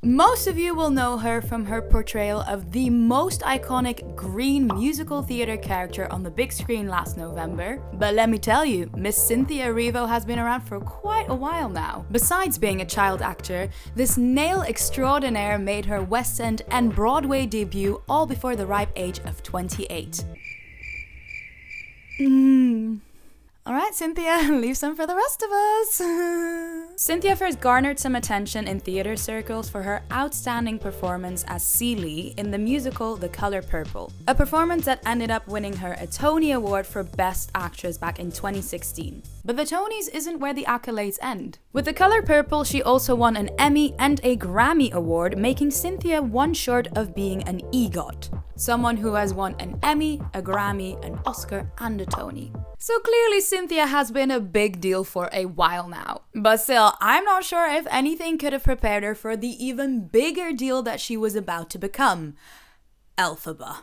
Most of you will know her from her portrayal of the most iconic green musical theatre character on the big screen last November. But let me tell you, Miss Cynthia Erivo has been around for quite a while now. Besides being a child actor, this nail extraordinaire made her West End and Broadway debut all before the ripe age of 28. Alright, Cynthia, leave some for the rest of us. Cynthia first garnered some attention in theatre circles for her outstanding performance as Celie in the musical The Color Purple, a performance that ended up winning her a Tony Award for Best Actress back in 2016. But the Tonys isn't where the accolades end. With The Color Purple, she also won an Emmy and a Grammy Award, making Cynthia one short of being an EGOT. Someone who has won an Emmy, a Grammy, an Oscar, and a Tony. So clearly Cynthia has been a big deal for a while now. But still, I'm not sure if anything could have prepared her for the even bigger deal that she was about to become. Elphaba.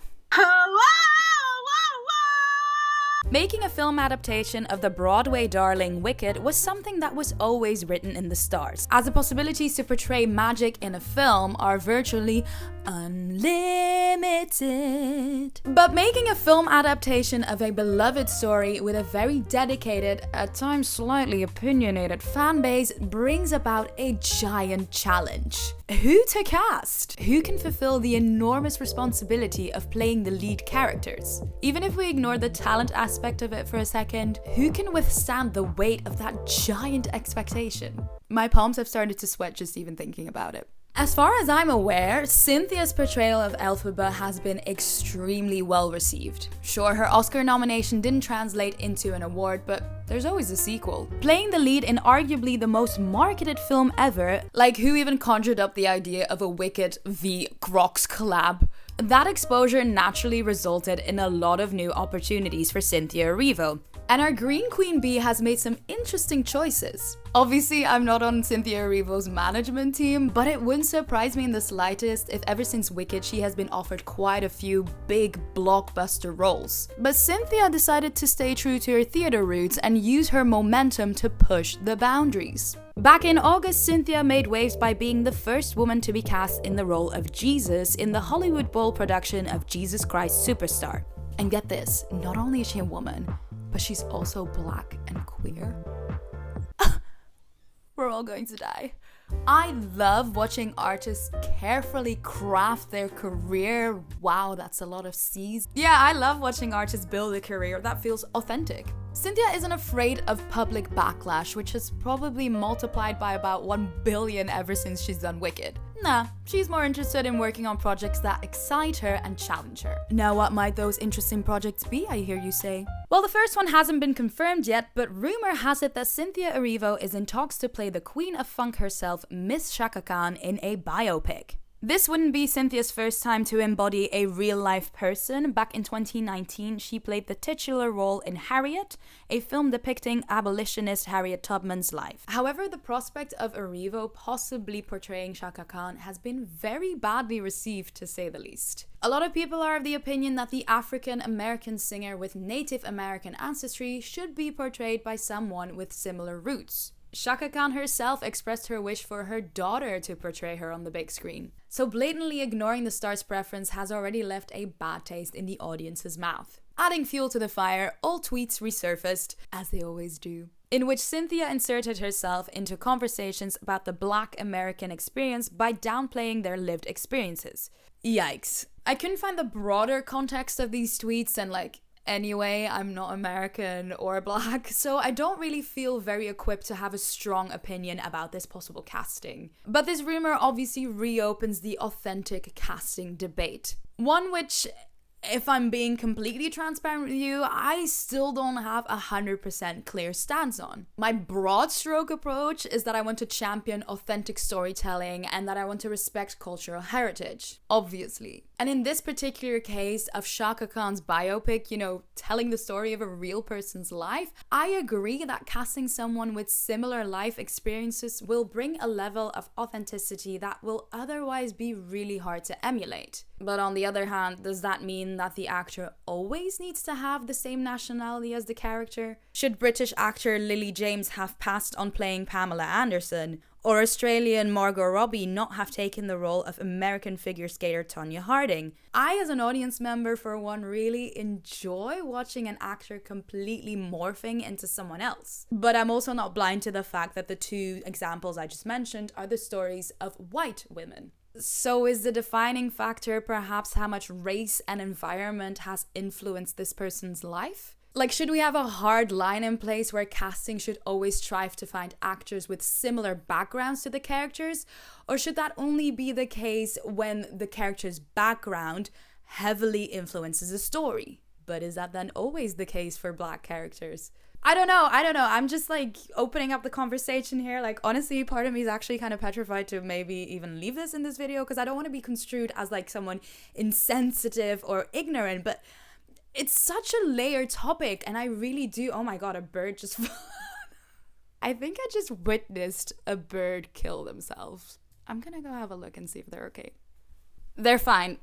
Making a film adaptation of the Broadway darling Wicked was something that was always written in the stars, as the possibilities to portray magic in a film are virtually unlimited. But making a film adaptation of a beloved story with a very dedicated, at times slightly opinionated fan base brings about a giant challenge. Who to cast? Who can fulfill the enormous responsibility of playing the lead characters? Even if we ignore the talent aspect of it for a second, who can withstand the weight of that giant expectation? My palms have started to sweat just even thinking about it. As far as I'm aware, Cynthia's portrayal of Elphaba has been extremely well received. Sure, her Oscar nomination didn't translate into an award, but there's always a sequel. Playing the lead in arguably the most marketed film ever, like who even conjured up the idea of a Wicked v Crocs collab? That exposure naturally resulted in a lot of new opportunities for Cynthia Erivo. And our Green Queen Bee has made some interesting choices. Obviously, I'm not on Cynthia Erivo's management team, but it wouldn't surprise me in the slightest if ever since Wicked she has been offered quite a few big blockbuster roles. But Cynthia decided to stay true to her theatre roots and use her momentum to push the boundaries. Back in August, Cynthia made waves by being the first woman to be cast in the role of Jesus in the Hollywood Bowl production of Jesus Christ Superstar. And get this, not only is she a woman, but she's also black and queer. We're all going to die. I love watching artists carefully craft their career. Wow, that's a lot of C's. Yeah, I love watching artists build a career that feels authentic. Cynthia isn't afraid of public backlash, which has probably multiplied by about 1 billion ever since she's done Wicked. Nah, she's more interested in working on projects that excite her and challenge her. Now, what might those interesting projects be, I hear you say? Well, the first one hasn't been confirmed yet, but rumor has it that Cynthia Erivo is in talks to play the Queen of Funk herself, Miss Chaka Khan, in a biopic. This wouldn't be Cynthia's first time to embody a real-life person. Back in 2019, she played the titular role in Harriet, a film depicting abolitionist Harriet Tubman's life. However, the prospect of Erivo possibly portraying Chaka Khan has been very badly received, to say the least. A lot of people are of the opinion that the African-American singer with Native American ancestry should be portrayed by someone with similar roots. Chaka Khan herself expressed her wish for her daughter to portray her on the big screen. So blatantly ignoring the star's preference has already left a bad taste in the audience's mouth. Adding fuel to the fire, old tweets resurfaced, as they always do, in which Cynthia inserted herself into conversations about the Black American experience by downplaying their lived experiences. Yikes. I couldn't find the broader context of these tweets and anyway, I'm not American or Black, so I don't really feel very equipped to have a strong opinion about this possible casting. But this rumor obviously reopens the authentic casting debate. One which, if I'm being completely transparent with you, I still don't have 100% clear stance on. My broad stroke approach is that I want to champion authentic storytelling and that I want to respect cultural heritage, obviously. And in this particular case of Chaka Khan's biopic, telling the story of a real person's life, I agree that casting someone with similar life experiences will bring a level of authenticity that will otherwise be really hard to emulate. But on the other hand, does that mean that the actor always needs to have the same nationality as the character? Should British actor Lily James have passed on playing Pamela Anderson? Or Australian Margot Robbie not have taken the role of American figure skater Tonya Harding? I, as an audience member, for one, really enjoy watching an actor completely morphing into someone else. But I'm also not blind to the fact that the two examples I just mentioned are the stories of white women. So is the defining factor perhaps how much race and environment has influenced this person's life? Like, should we have a hard line in place where casting should always strive to find actors with similar backgrounds to the characters? Or should that only be the case when the character's background heavily influences the story? But is that then always the case for Black characters? I don't know. I'm just like opening up the conversation here. Like, honestly, part of me is actually kind of petrified to maybe even leave this in this video because I don't want to be construed as like someone insensitive or ignorant. But it's such a layered topic, and I really do. Oh my god, a bird just. I think I just witnessed a bird kill themselves. I'm gonna go have a look and see if they're okay. They're fine.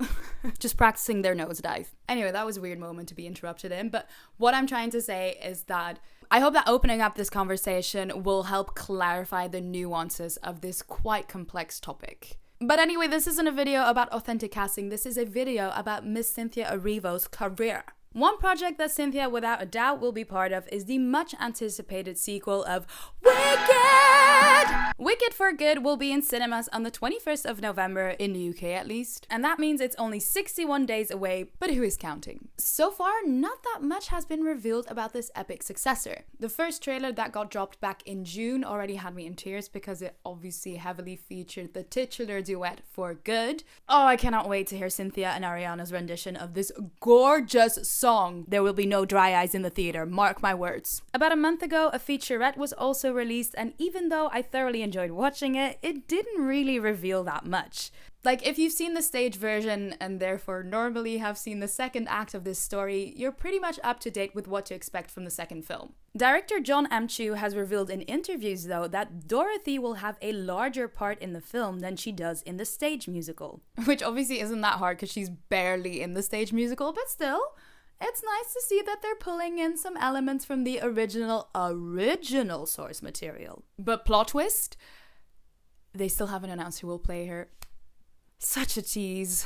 Just practicing their nosedive. Anyway, that was a weird moment to be interrupted in, but what I'm trying to say is that I hope that opening up this conversation will help clarify the nuances of this quite complex topic. But anyway, this isn't a video about authentic casting. This is a video about Miss Cynthia Erivo's career. One project that Cynthia without a doubt will be part of is the much anticipated sequel of Wicked! Wicked for Good will be in cinemas on the 21st of November, in the UK at least. And that means it's only 61 days away, but who is counting? So far, not that much has been revealed about this epic successor. The first trailer that got dropped back in June already had me in tears because it obviously heavily featured the titular duet For Good. Oh, I cannot wait to hear Cynthia and Ariana's rendition of this gorgeous song. There will be no dry eyes in the theater, mark my words. About a month ago, a featurette was also released, and even though I thoroughly enjoyed watching it, it didn't really reveal that much. Like, if you've seen the stage version and therefore normally have seen the second act of this story, you're pretty much up to date with what to expect from the second film. Director John M. Chu has revealed in interviews, though, that Dorothy will have a larger part in the film than she does in the stage musical. Which obviously isn't that hard because she's barely in the stage musical, but still, it's nice to see that they're pulling in some elements from the original source material. But plot twist, they still haven't announced who will play her. Such a tease.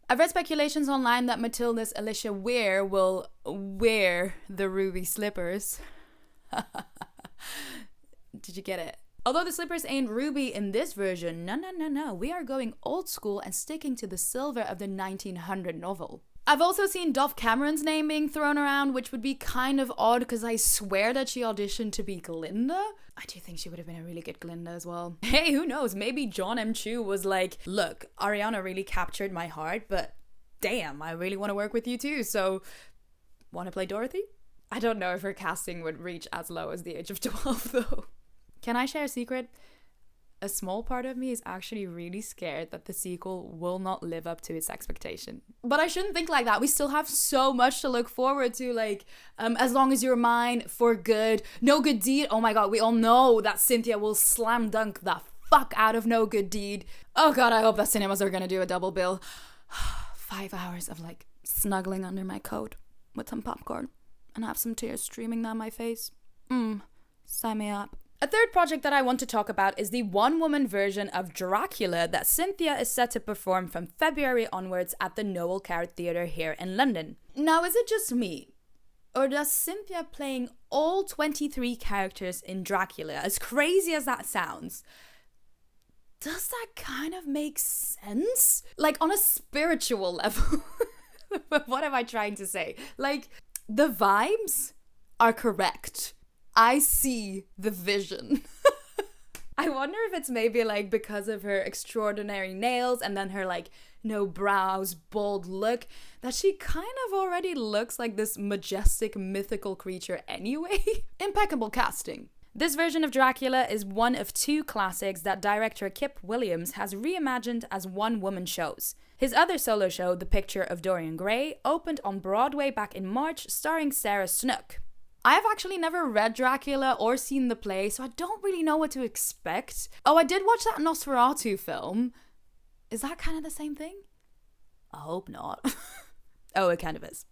I've read speculations online that Matilda's Alicia Weir will wear the ruby slippers. Did you get it? Although the slippers ain't ruby in this version, no. We are going old school and sticking to the silver of the 1900 novel. I've also seen Dove Cameron's name being thrown around, which would be kind of odd because I swear that she auditioned to be Glinda. I do think she would have been a really good Glinda as well. Hey, who knows? Maybe John M. Chu was like, look, Ariana really captured my heart, but damn, I really want to work with you too, so want to play Dorothy? I don't know if her casting would reach as low as the age of 12 though. Can I share a secret? A small part of me is actually really scared that the sequel will not live up to its expectation. But I shouldn't think like that. We still have so much to look forward to, like, As Long As You're Mine, For Good, No Good Deed. Oh my god, we all know that Cynthia will slam dunk the fuck out of No Good Deed. Oh god, I hope that cinemas are gonna do a double bill. 5 hours of, like, snuggling under my coat with some popcorn and have some tears streaming down my face. Sign me up. A third project that I want to talk about is the one-woman version of Dracula that Cynthia is set to perform from February onwards at the Noel Coward Theatre here in London. Now, is it just me? Or does Cynthia playing all 23 characters in Dracula, as crazy as that sounds, does that kind of make sense? Like, on a spiritual level. What am I trying to say? Like, the vibes are correct. I see the vision. I wonder if it's maybe like because of her extraordinary nails and then her like no brows, bold look, that she kind of already looks like this majestic mythical creature anyway. Impeccable casting. This version of Dracula is one of two classics that director Kip Williams has reimagined as one-woman shows. His other solo show, The Picture of Dorian Gray, opened on Broadway back in March, starring Sarah Snook. I have actually never read Dracula or seen the play, so I don't really know what to expect. Oh, I did watch that Nosferatu film. Is that kind of the same thing? I hope not. Oh, it kind of is.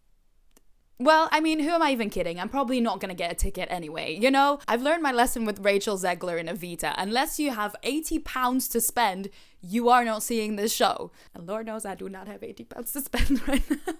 Well, I mean, who am I even kidding? I'm probably not gonna get a ticket anyway, you know? I've learned my lesson with Rachel Zegler in Evita. Unless you have £80 to spend, you are not seeing this show. And Lord knows I do not have £80 to spend right now.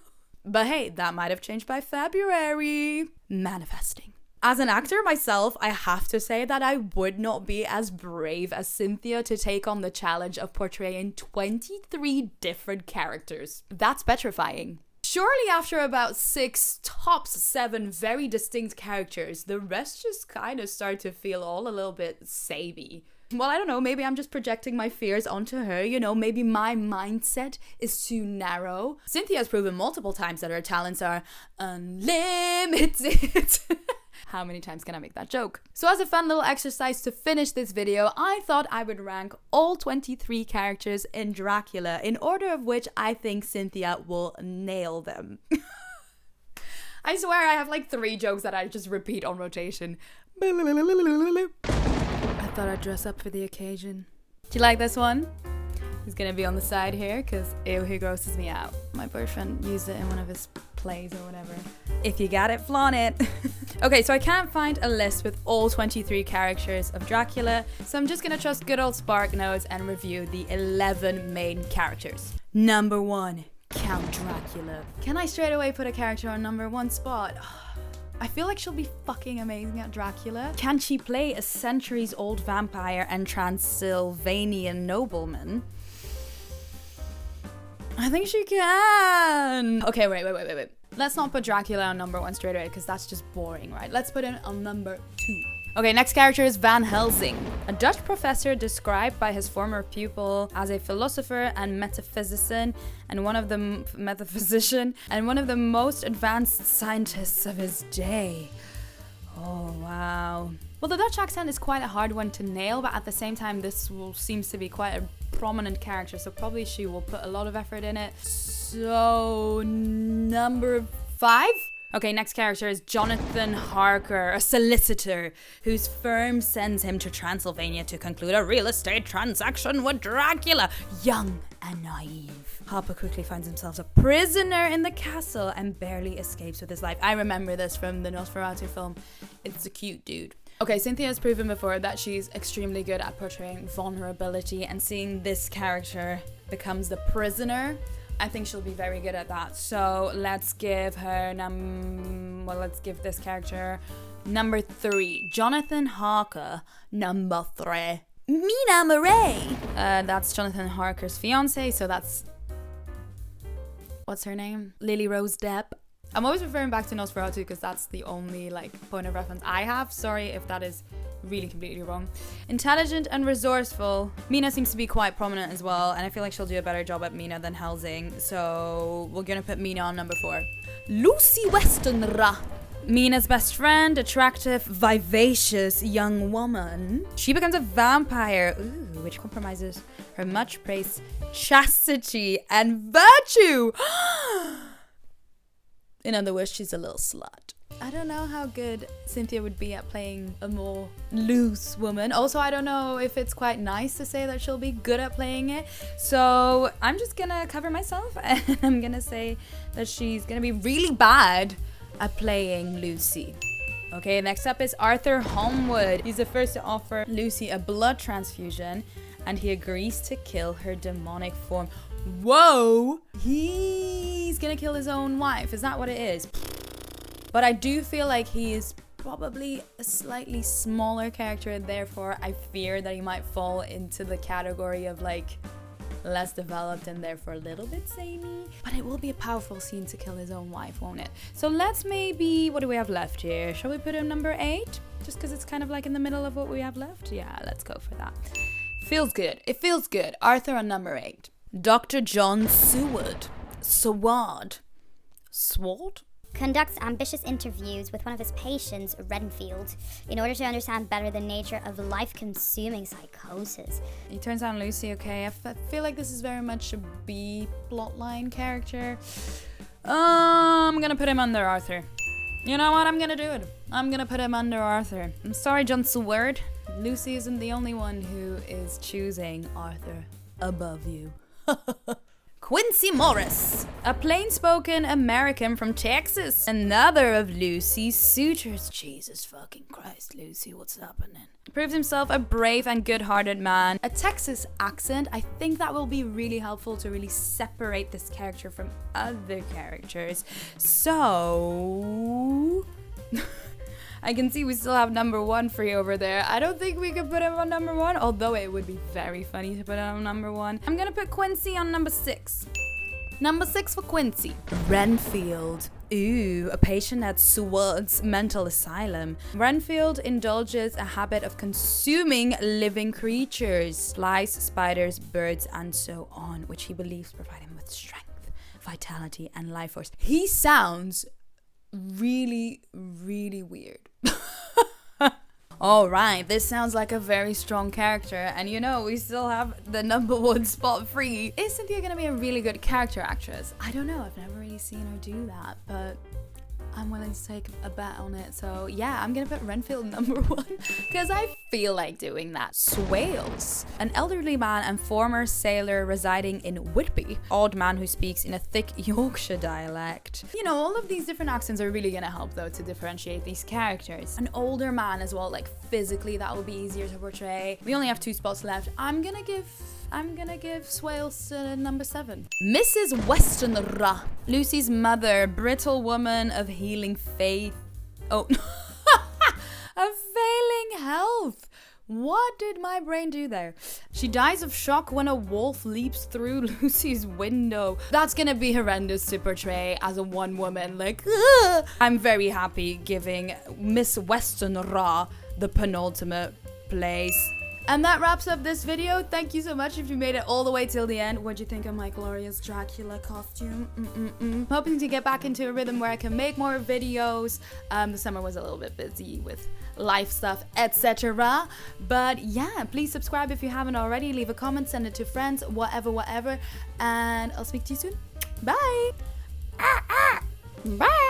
But hey, that might have changed by February. Manifesting. As an actor myself, I have to say that I would not be as brave as Cynthia to take on the challenge of portraying 23 different characters. That's petrifying. Surely after about 6, tops 7 very distinct characters, the rest just kind of start to feel all a little bit samey. Well, I don't know, maybe I'm just projecting my fears onto her, you know, maybe my mindset is too narrow. Cynthia has proven multiple times that her talents are unlimited. How many times can I make that joke? So as a fun little exercise to finish this video, I thought I would rank all 23 characters in Dracula in order of which I think Cynthia will nail them. I swear I have like 3 jokes that I just repeat on rotation. I thought I'd dress up for the occasion. Do you like this one? He's gonna be on the side here because ew, he grosses me out. My boyfriend used it in one of his plays or whatever. If you got it, flaunt it. Okay, so I can't find a list with all 23 characters of Dracula, so I'm just gonna trust good old Spark Notes and review the 11 main characters. Number 1, Count Dracula. Can I straight away put a character on number 1 spot? I feel like she'll be fucking amazing at Dracula. Can she play a centuries-old vampire and Transylvanian nobleman? I think she can. Okay, wait. Let's not put Dracula on number 1 straight away because that's just boring, right? Let's put it on number 2. Okay, next character is Van Helsing, a Dutch professor described by his former pupil as a philosopher and metaphysician and one of the most advanced scientists of his day. Oh, wow. Well, the Dutch accent is quite a hard one to nail, but at the same time, this seems to be quite a prominent character, so probably she will put a lot of effort in it. So, number 5? Okay, next character is Jonathan Harker, a solicitor whose firm sends him to Transylvania to conclude a real estate transaction with Dracula. Young and naive, Harper quickly finds himself a prisoner in the castle and barely escapes with his life. I remember this from the Nosferatu film. It's a cute dude. Okay, Cynthia has proven before that she's extremely good at portraying vulnerability, and seeing this character becomes the prisoner, I think she'll be very good at that. So let's give her let's give this character number 3. Jonathan Harker, number 3. Mina Murray. That's Jonathan Harker's fiance, so that's, what's her name? Lily Rose Depp. I'm always referring back to Nosferatu because that's the only like point of reference I have. Sorry if that is really completely wrong. Intelligent and resourceful. Mina seems to be quite prominent as well, and I feel like she'll do a better job at Mina than Helsing, so we're gonna put Mina on number 4. Lucy Westenra. Mina's best friend, attractive, vivacious young woman. She becomes a vampire, which compromises her much praised chastity and virtue. In other words, she's a little slut. I don't know how good Cynthia would be at playing a more loose woman. Also, I don't know if it's quite nice to say that she'll be good at playing it. So I'm just gonna cover myself and I'm gonna say that she's gonna be really bad at playing Lucy. Okay, next up is Arthur Holmwood. He's the first to offer Lucy a blood transfusion, and he agrees to kill her demonic form. Whoa! He's gonna kill his own wife. Is that what it is? But I do feel like he is probably a slightly smaller character, and therefore I fear that he might fall into the category of like less developed and therefore a little bit samey. But it will be a powerful scene to kill his own wife, won't it? So let's maybe, what do we have left here? Shall we put him number 8? Just because it's kind of like in the middle of what we have left? Yeah, let's go for that. Feels good. It feels good. Arthur on number 8. Dr. John Seward. Sword. Conducts ambitious interviews with one of his patients, Renfield, in order to understand better the nature of life-consuming psychosis. He turns on Lucy, okay. I feel like this is very much a B plotline character. I'm gonna put him under Arthur. You know what? I'm gonna do it. I'm gonna put him under Arthur. I'm sorry, John Seward. Lucy isn't the only one who is choosing Arthur above you. Quincy Morris. a plain-spoken American from Texas. Another of Lucy's suitors. Jesus fucking Christ, Lucy, what's happening? Proves himself a brave and good-hearted man. A Texas accent, I think that will be really helpful to really separate this character from Other characters. So... I can see we still have number 1 free over there. I don't think we could put him on number 1, although it would be very funny to put him on number 1. I'm gonna put Quincy on number 6. Number 6 for Quincy. Renfield. Ooh, a patient at Seward's mental asylum. Renfield indulges a habit of consuming living creatures, flies, spiders, birds, and so on, which he believes provide him with strength, vitality, and life force. He sounds really, really weird. Alright, this sounds like a very strong character, and you know, we still have the number 1 spot free. Is Cynthia gonna be a really good character actress? I don't know, I've never really seen her do that, but I'm willing to take a bet on it. So yeah, I'm gonna put Renfield number 1 because I feel like doing that. Swales, an elderly man and former sailor residing in Whitby. Odd man who speaks in a thick Yorkshire dialect. You know, all of these different accents are really gonna help though to differentiate these characters. An older man as well, like physically that will be easier to portray. We only have 2 spots left. I'm gonna give Swales number 7. Mrs. Westenra, Lucy's mother, brittle woman of healing faith. Oh, of failing health. What did my brain do there? She dies of shock when a wolf leaps through Lucy's window. That's gonna be horrendous to portray as a one woman, like, ugh. I'm very happy giving Miss Westenra the penultimate place. And that wraps up this video. Thank you so much if you made it all the way till the end. What'd you think of my glorious Dracula costume? Hoping to get back into a rhythm where I can make more videos. The summer was a little bit busy with life stuff, etc. But yeah, please subscribe if you haven't already. Leave a comment, send it to friends, whatever. And I'll speak to you soon. Bye! Bye!